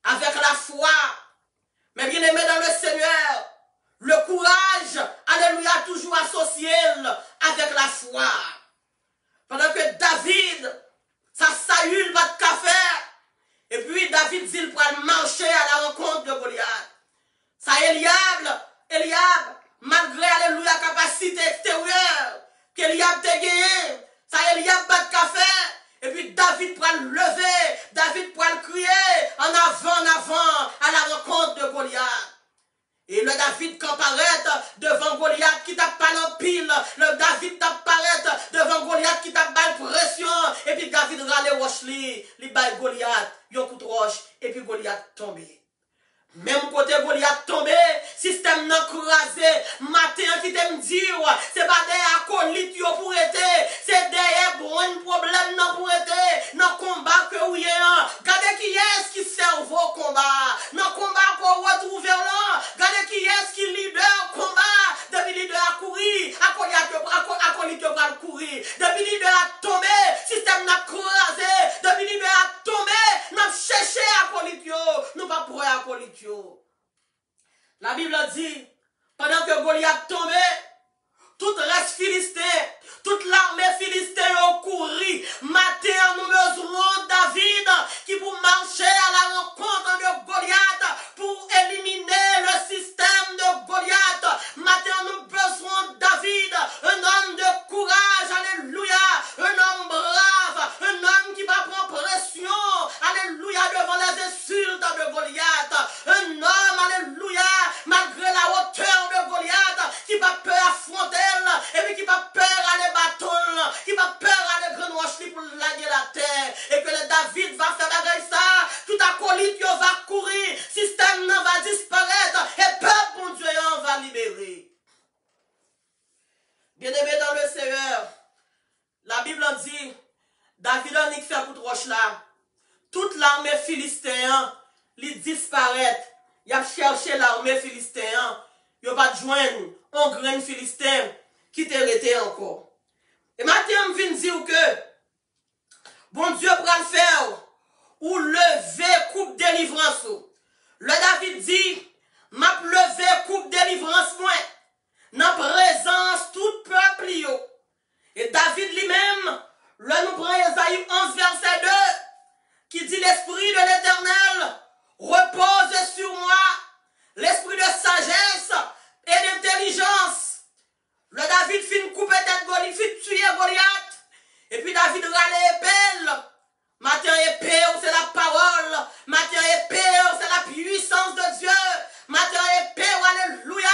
avec la foi, mais bien aimé dans le Seigneur, le courage, alléluia, toujours associé avec la foi. Pendant que David, ça Saül va de café, et puis David dit il pourra marcher à la rencontre de Goliath. Ça Eliab, malgré, alléluia, capacité extérieure, qu'Eliab te gagné, ça Eliab bat de café, et puis David pourra le lever, David pourra le crier, en avant, à la rencontre de Goliath. Et le David comparaît devant Goliath qui tape pas en pile, le David t'apparaît devant Goliath qui tape pas pression, et puis David râle roche-li, il bat Goliath, yon coup de roche, et puis Goliath tombe. Même côté Goliath tombé, système non crasé, matin qui t'aime dire, c'est pas des acolytes pour être, c'est des bon problème non pour être, non combat que oui, regardez qui est-ce qui sert vos combats, non combat qu'on retrouve là, regardez qui est-ce qui leader combat, depuis leader a couru, acolyte va courir, depuis leader a tombé, système n'a crasé, depuis leader a tombé, n'a cherché acolyte, nous pas frères et acolytes. La Bible dit, pendant que Goliath tombait, tout reste philistin, toute l'armée philistin a couru, matin nous besoin David qui pour marcher à la rencontre de Goliath, pour éliminer le système de Goliath. Matin nous besoin David, un homme de courage, alléluia, un homme brave, un homme qui va prendre pression, alléluia, devant les insultes de Goliath, un homme, alléluia, malgré la hauteur de Goliath, qui va peur affronter, et puis qui va peur aller battre, qui va peur aller grenouiller pour laguer la terre, et que le David va faire bagaille ça, tout acolyte va courir, système va disparaître, et peuple bon Dieu va libérer. Bien-aimé dans le Seigneur, la Bible dit, David en y fait pour roche là, toute l'armée philistéenne, il disparaît, il a cherché l'armée philistéenne, il va pas joindre un grain philistin qui t'est resté encore. Et maintenant, je viens dire que bon Dieu prend le faire ou lever coupe délivrance. Le David dit, m'a levé coupe délivrance moi, dans présence tout peuple yo. Et David lui-même, le nous prend Esaïe 11 verset 2, qui dit l'esprit de l'Éternel repose sur moi, l'esprit de sagesse et d'intelligence. Le David fit une coupe tête Goliath, fit tuer Goliath. Et puis David râle épée. Matin épée, c'est la parole. Matin épée, c'est la puissance de Dieu. Matin épée, alléluia.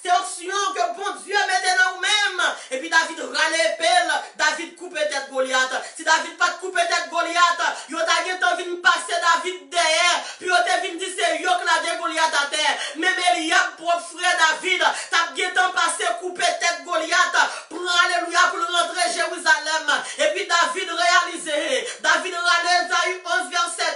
C'est option que bon Dieu mette dans nous-mêmes. Et puis David râle épée. David coupe tête Goliath. Si David pas coupe tête Goliath, yo t'a envie de passer David derrière. Puis yo t'a envie de dire c'est yo qui l'a Goliath à terre. Même Eliab, propre frère David, t'as bien passé couper tête Goliath pour alléluia pour rentrer Jérusalem. Et puis David réalisé. David râle Esaïe 11 verset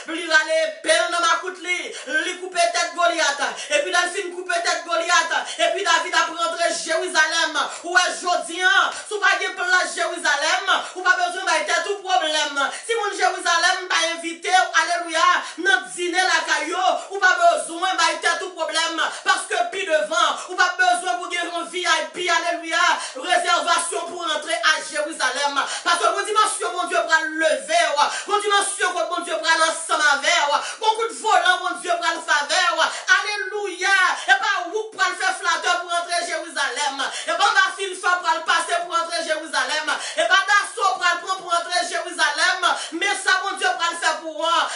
2. Il râle pelle dans ma couteli. Il coupe tête Goliath. Et puis dans le film coupe tête Goliath. Et puis David a rentré Jérusalem. Ou est jodi, si vous n'avez pas place Jérusalem, ou pas besoin d'être tout problème. Si mon Jérusalem pas invité, alléluia, notre dîner la caillou, ou pas besoin d'être tout problème. Parce que puis devant, ou pas besoin pour gagner un VIP, alléluia, réservation pour entrer à Jérusalem. Parce que mon dimension, mon Dieu, prend le lever. Mon dimension, mon Dieu, prend l'ensemble avec. Mon coup de volant, mon Dieu, prend le faveur. Alléluia. Et pas où prend le faire flatteur pour entrer à Jérusalem. Et pas ma fille pour le passer pour entrer à Jérusalem. Et pas d'assaut pour le prendre pour entrer à Jérusalem. Mais ça, mon Dieu, prend le faire pour moi.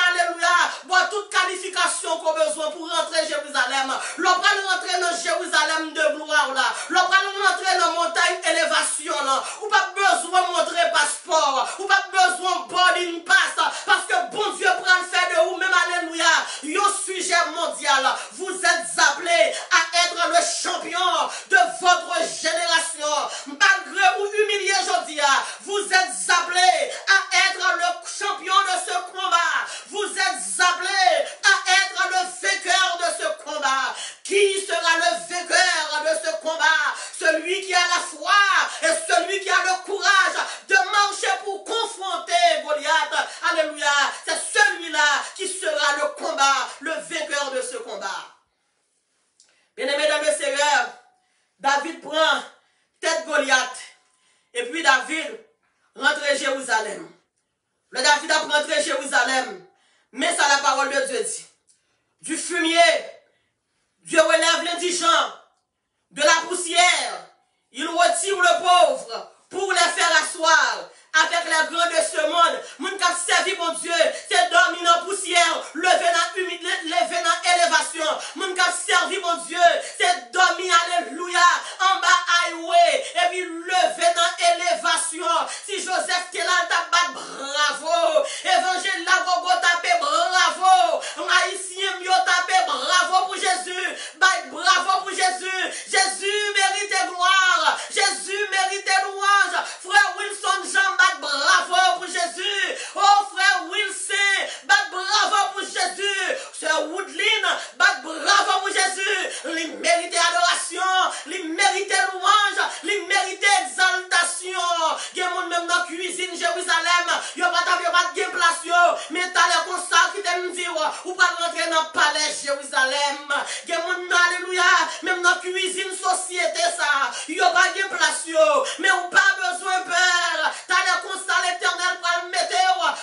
Alléluia. Bon, toute qualification qu'on a besoin pour rentrer à Jérusalem. L'on prend rentrer dans Jérusalem de gloire là. L'on prend rentrer dans montagne élévation là. Ou pas besoin de montrer passeport. Ou pas besoin de boarding pass. Parce que bon Dieu prend le faire de vous même. Alléluia. Yo sujet mondial. Vous êtes appelés à être le champion de votre génération. Malgré ou humilié aujourd'hui, vous êtes appelés à être le champion de ce combat. Vous êtes appelés à être le vainqueur de ce combat. Qui sera le vainqueur de ce combat? Celui qui a la foi et celui qui a le courage de marcher pour confronter Goliath. Alléluia. C'est celui-là qui sera le combat, le vainqueur de ce combat. Bien-aimé dans le Seigneur, David prend tête Goliath. Et puis David rentre à Jérusalem. Le David a rentré Jérusalem. Mais ça la parole de Dieu dit. Du fumier, Dieu relève l'indigent. De la poussière, il retire le pauvre pour les faire asseoir avec les grands de ce monde. Mon cap servi mon Dieu, c'est dormir en poussière, lever dans élévation. Mon cap servi mon Dieu, c'est dormir, alléluia, en bas highway, et puis lever dans élévation. Si Joseph t'es là, t'as bat bravo. Évangile la gogo tapé bravo. Haïtien mio tapé bravo pour Jésus. Bravo pour Jésus. Jésus mérite gloire. Jésus mérite louange. Frère Wilson Jean, bravo pour Jésus. Oh frère Wilson, bravo pour Jésus. Sœur Woodline, bravo pour Jésus. Il mérite adoration, il mérite louange, il mérite exaltation. Il y a monde même dans la cuisine Jérusalem, il n'y a pas de place, mais t'as les consacres qui t'aiment dire, ou pas rentrer dans le palais Jérusalem. Il y a mon alléluia, même dans la cuisine société ça. Il n'y a pas de place yo, mais on pas besoin peur. T'as le constat l'éternel pour le mettre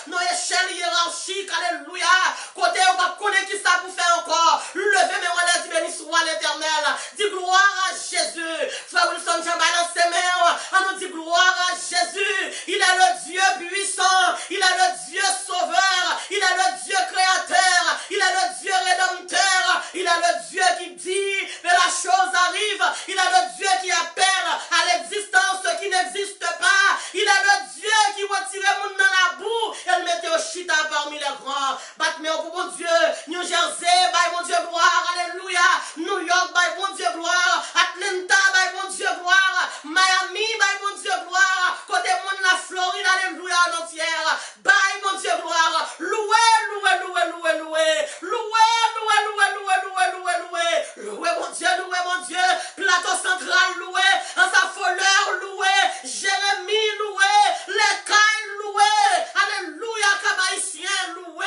dans l'échelle hiérarchique, alléluia. Côté on va connaître qui ça pour faire encore. Levez mes rois les bénis soit l'éternel. Dis gloire à Jésus. Frère Wilson, j'ai balancé mes mains. On nous dit gloire à Jésus. Il est le Dieu puissant. Il est le Dieu sauveur. Il est le Dieu créateur. Il est le Dieu rédempteur. Il est le Dieu qui dit que la chose arrive. Il est le Dieu qui appelle à l'existence ce qui n'existe pas. Il est le Dieu qui retire le monde dans la boue et le mettait au chita parmi les grands. Battement pour mon Dieu. New Jersey, by mon Dieu gloire. Alléluia. New York, by mon Dieu gloire. Atlanta, by mon Dieu gloire. Miami, by mon Dieu gloire. Côté monde la Floride, alléluia en entière. By mon Dieu gloire. Loué, loué, loué, loué, loué. Loué, loué, loué, loué, loué, loué, loué. Loué mon Dieu. Plateau central loué. En sa foleur loué. Jérémie loué. Les cailles loué. Alléluia, Cabaïtien loué.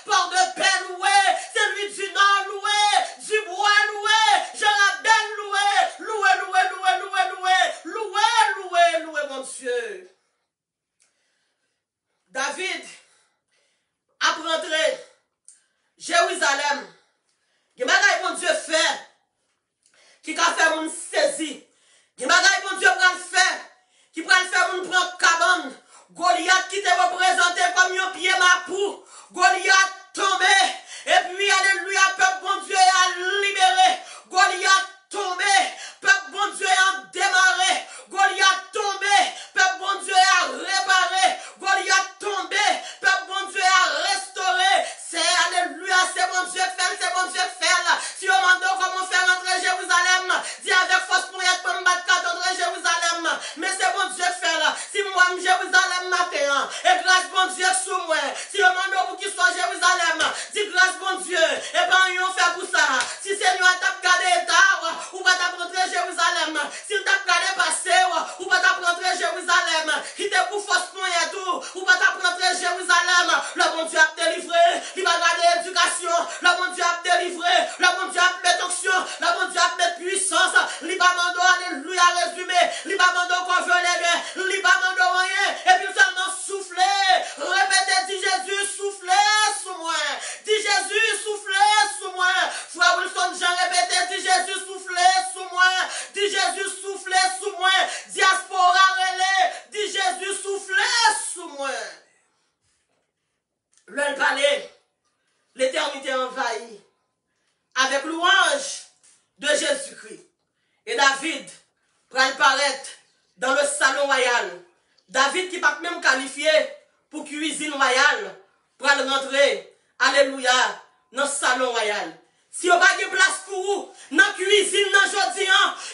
Port de paix loué. Celui du nord loué. Du bois loué. Jarabel loué. Loué, loué, loué, loué, loué. Loué, loué, loué, mon Dieu. David a rentré Jérusalem. Il y a mon Dieu fait. Qui a fait mon saisi. Il y a mon Dieu pour le faire. Qui peut le faire mon prendre cabane. Goliath qui te représenté comme un pied ma pou. Goliath tombé. Et puis, alléluia, peuple bon Dieu a libéré. Goliath tombé. Peuple bon Dieu a démarré. Goliath tombé. Peuple bon Dieu a réparé. Goliath tombé. Peuple bon Dieu a restauré. C'est alléluia, c'est bon Dieu fait, c'est bon Dieu fait. Si on m'a demandé comment faire entrer Jérusalem, dis avec force pour être pour me battre entrer Jérusalem. Mais c'est bon Dieu fait. Si moi, Jérusalem matin, et grâce bon Dieu sous moi. Si on m'a demandé pour qu'il soit Jérusalem, dis grâce bon Dieu. Et ben, on fait pour ça. Si Seigneur t'a gardé tard, ou pas t'a rentrer Jérusalem. S'il t'a gardé passer, ou pas t'a rentrer Jérusalem. Qui te pour force pour et tout, ou pas t'a rentrer Jérusalem. Le bon Dieu a délivré. Il va garder l'éducation, le bon Dieu a délivré, le bon Dieu a mettre onction, le bon Dieu a mettre puissance, il va mando, alléluia, résumé, il va mando qu'on veut les gains, il va mando rien, et puis seulement souffler, répétez, dis Jésus, soufflez sous moi, dis Jésus, soufflez sous moi, Frère Wilson, j'ai répété, dis Jésus, soufflez sous moi, dis Jésus, soufflez sous moi, diaspora relais, dis Jésus, soufflez sous moi. Le palais, l'éternité envahie avec louange de Jésus-Christ. Et David va paraître dans le salon royal. David qui n'est pas même qualifié pour cuisine royale, pour rentrer, alléluia, dans le salon royal. Si on n'a pas de place pour vous, dans la cuisine, dans aujourd'hui,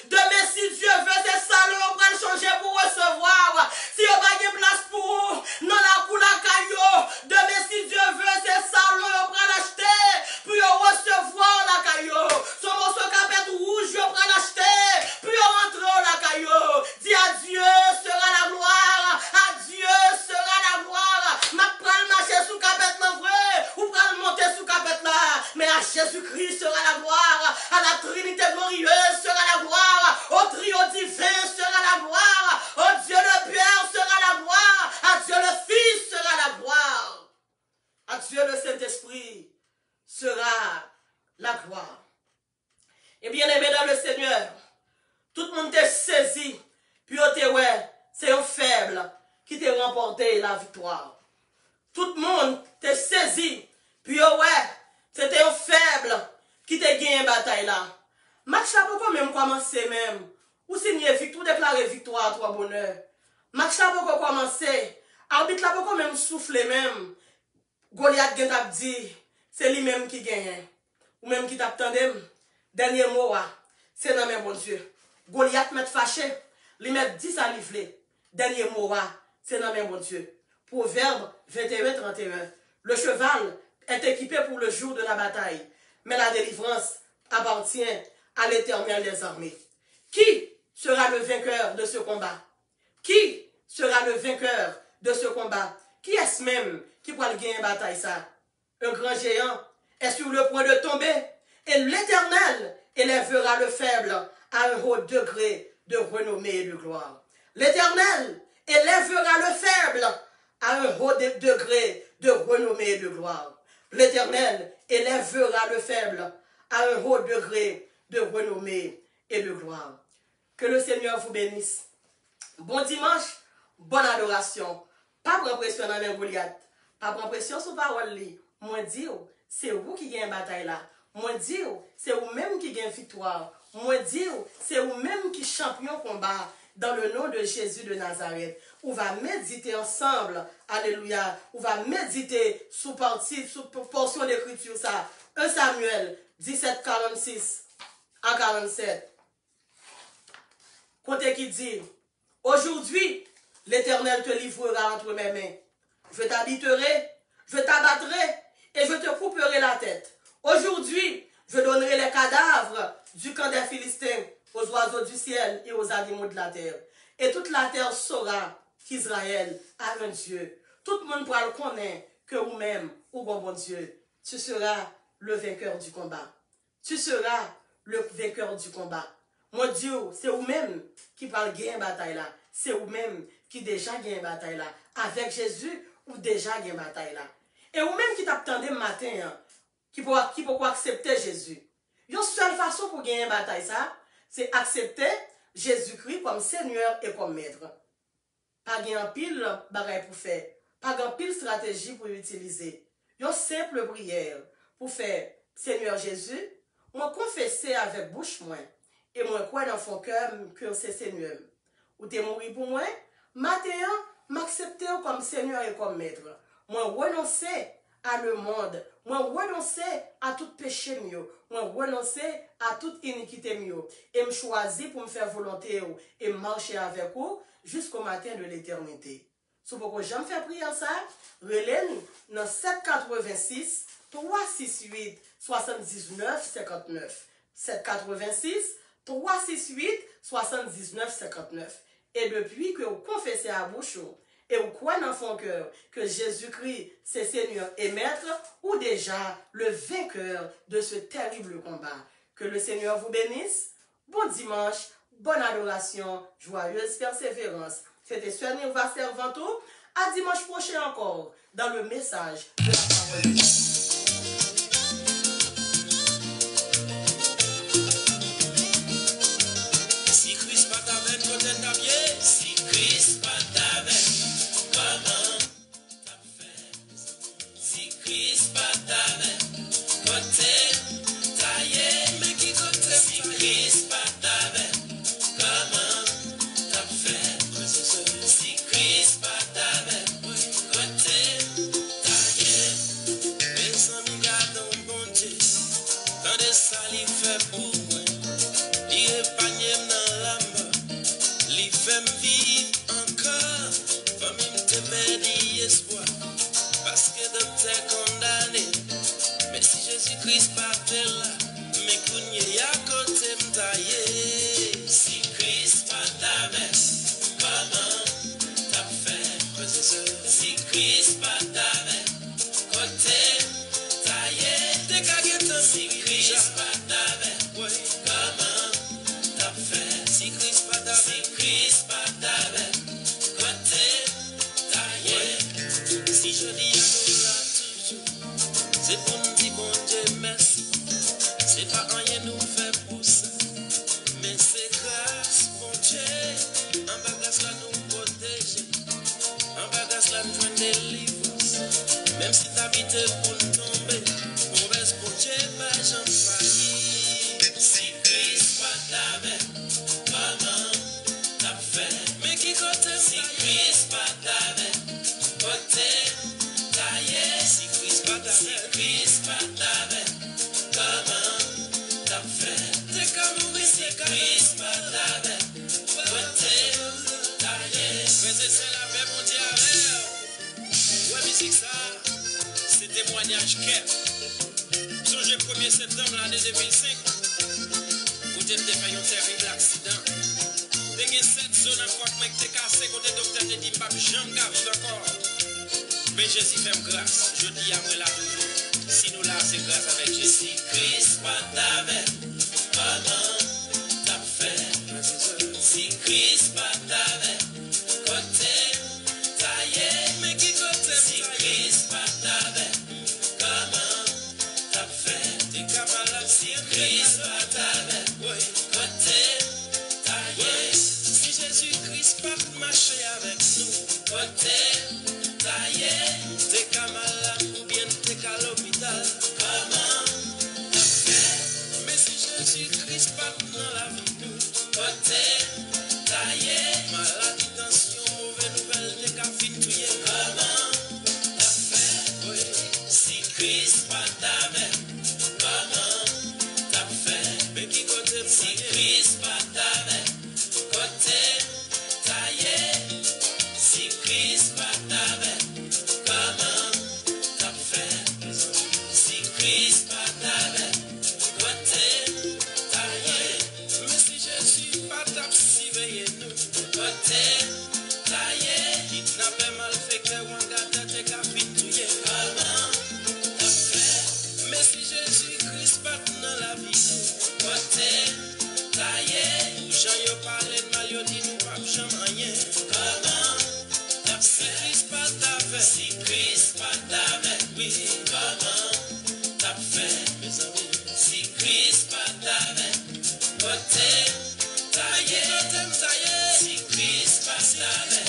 demain, si Dieu veut, ces salons, on va le changer pour recevoir. Si on n'a pas de place pour vous, dans la cour la caillou, demain, si Dieu veut, ces salons, on va l'acheter pour recevoir la caillou. Son morceau capette rouge, on va l'acheter pour rentrer la caillou. Dis à Dieu sera la gloire, à Dieu sera la gloire. Ma pral marcher sous capette, non vrai, ou pral monter sous capette là, mais à Jésus-Christ sera la gloire, à la Trinité glorieuse sera la gloire, au trio divin sera la gloire, au Dieu le Père sera la gloire, à Dieu le Fils sera la gloire, à Dieu le Saint-Esprit sera la gloire. Et bien aimé dans le Seigneur, tout le monde t'a saisi, puis c'est un faible qui t'a remporté la victoire. Tout le monde t'a saisi, puis c'était un faible qui t'a gagné une bataille là. Match là pourquoi même commencer même. Ou signer victoire, déclarer victoire à toi bonheur. Match là pourquoi commencer. Arbitre là pourquoi même souffler même. Goliath gen t'a dit, c'est lui-même qui gagne. Ou même qui t'attendait. Dernier mot, c'est dans mes bon Dieu. Goliath met fâché, lui met 10 à livrer. Dernier mot, c'est dans mes bon Dieu. Proverbe 21-31. Le cheval est équipé pour le jour de la bataille, mais la délivrance appartient à l'Éternel des armées. Qui sera le vainqueur de ce combat? Qui sera le vainqueur de ce combat? Qui est-ce même qui pourra gagner une bataille ça? Un grand géant est sur le point de tomber, et l'Éternel élèvera le faible à un haut degré de renommée et de gloire. L'Éternel élèvera le faible à un haut degré de renommée et de gloire. L'Éternel élèvera le faible à un haut degré de renommée et de gloire. Que le Seigneur vous bénisse. Bon dimanche, bonne adoration. Pas prendre pression dans les Goliath. Pas prendre pression sur parole. Moi dire, c'est vous qui gagnez la bataille là. Moi dire, c'est vous-même qui gagnez victoire. Moi dire, c'est vous-même qui champion combat dans le nom de Jésus de Nazareth. On va méditer ensemble. Alléluia. On va méditer sous portion d'écriture ça. 1 Samuel 17, 46 à 47. Côté qui dit, aujourd'hui, l'Éternel te livrera entre mes mains. Je t'habiterai, je t'abattrai et je te couperai la tête. Aujourd'hui, je donnerai les cadavres du camp des Philistins aux oiseaux du ciel et aux animaux de la terre. Et toute la terre saura qu'Israël a un Dieu. Tout le monde pourra le connaître que vous-même, ou bon Dieu, tu seras le vainqueur du combat. Tu seras le vainqueur du combat. Mon Dieu, c'est vous-même qui parle gagner bataille là. C'est vous-même qui déjà gagne bataille là. Avec Jésus, ou déjà gagne bataille là. Et vous-même qui t'attendez le matin, hein, qui peut accepter Jésus. Une seule façon pour gagner bataille ça, c'est accepter Jésus-Christ comme Seigneur et comme Maître. Pas gagner un pile bagaille pour faire. Pas gagner pile stratégie pour utiliser. Une simple prière pour faire Seigneur Jésus, moi confesser avec bouche moi. Et moi, quoi dans mon cœur, que c'est Seigneur. Ou t'es mort pour moi, maintenant, m'accepter comme Seigneur et comme Maître. Moi, renoncer à le monde. Moi, renoncer à tout péché mieux. Moi, renoncer à toute iniquité mieux. Et me choisir pour me faire volonté et marcher avec vous jusqu'au matin de l'éternité. C'est pourquoi j'aime faire prier ça. Relève dans 786 368 79 59. 786 368 79 59. Et depuis que vous confessez à bouche et vous croyez dans son cœur que Jésus-Christ, c'est Seigneur et Maître, ou déjà le vainqueur de ce terrible combat. Que le Seigneur vous bénisse. Bon dimanche, bonne adoration, joyeuse persévérance. C'était Soeur Nirva Servanto. À dimanche prochain encore, dans le message de la parole de Dieu.
Même si t'habites pour tomber, mauvaise pour Dieu, pas j'en failli. Si Christ pas t'avait, comment t'as fait? Mais qui côté si Christ pas t'avait, côté taillé. Si Christ pas t'avait, comment t'as fait? T'es comme oui, si Christ pas t'avait, côté taillé. Mais c'est la paix pour Dieu avec. Ouais, musique ça. Témoignage qu'est. Songez 1er septembre l'année 2005, où tu as fait un terrible accident. Tu as 7 zones à quoi tu es cassé, quand le docteur te dit que je ne vais pas encore. Mais Jésus fait grâce, je dis à moi là toujours. Si nous là, c'est grâce avec Jésus. Si Christ pas t'avait, comment t'as fait? Si Christ pas t'avait, côté taillé, mais qui côté? Si Christ pas t'avait, comment t'as fait? T'es capable. Si Christ pas t'avait, côté taillé. Si Jésus-Christ pas marché avec nous, côté taillé. T'es camarade ou bien t'es qu'à l'hôpital. Comment t'as fait? Mais si Jésus-Christ pas dans la vie nous, côté taillé. Maladie, tension, mauvaise nouvelle, t'es qu'à fin touyer. Comment t'as fait? Oui. Si Christ pas t'avait, comment t'as fait? Mais qui côté? Si Christ pas t'avait, côté taillé. Si Christ pas t'avait, comment t'as fait? Si Christ pas t'avait, côté taillé. Mais si Jésus pas t'a surveillé nous, côté taillé. Kidnappé, malfecté, ou engagé, t'es qu'à fin touyer. Comment t'as fait? Mais si Jésus-Christ pas dans la vie nous, côté taillé. Jean yo parlé de mal, yo dit nous pas jamais rien. Comment t'as fait? Christ pas t'avait. Si Christ pas t'avait, oui. Comment t'as fait, mes amis? Si Christ pas t'avait, côté taillé. Si Christ pas t'avait,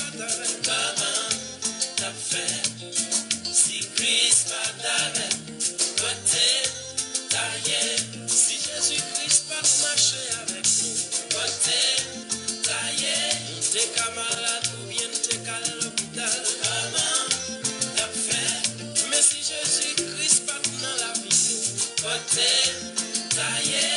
comment t'as fait? Si Christ pas t'avait, côté taillé. Si Jésus-Christ pas marché avec nous, côté taillé. T'es qu'à malade ou bien t'es qu'à l'hôpital. Comment t'as fait? Mais si Jésus-Christ pas dans la vie, côté taillé.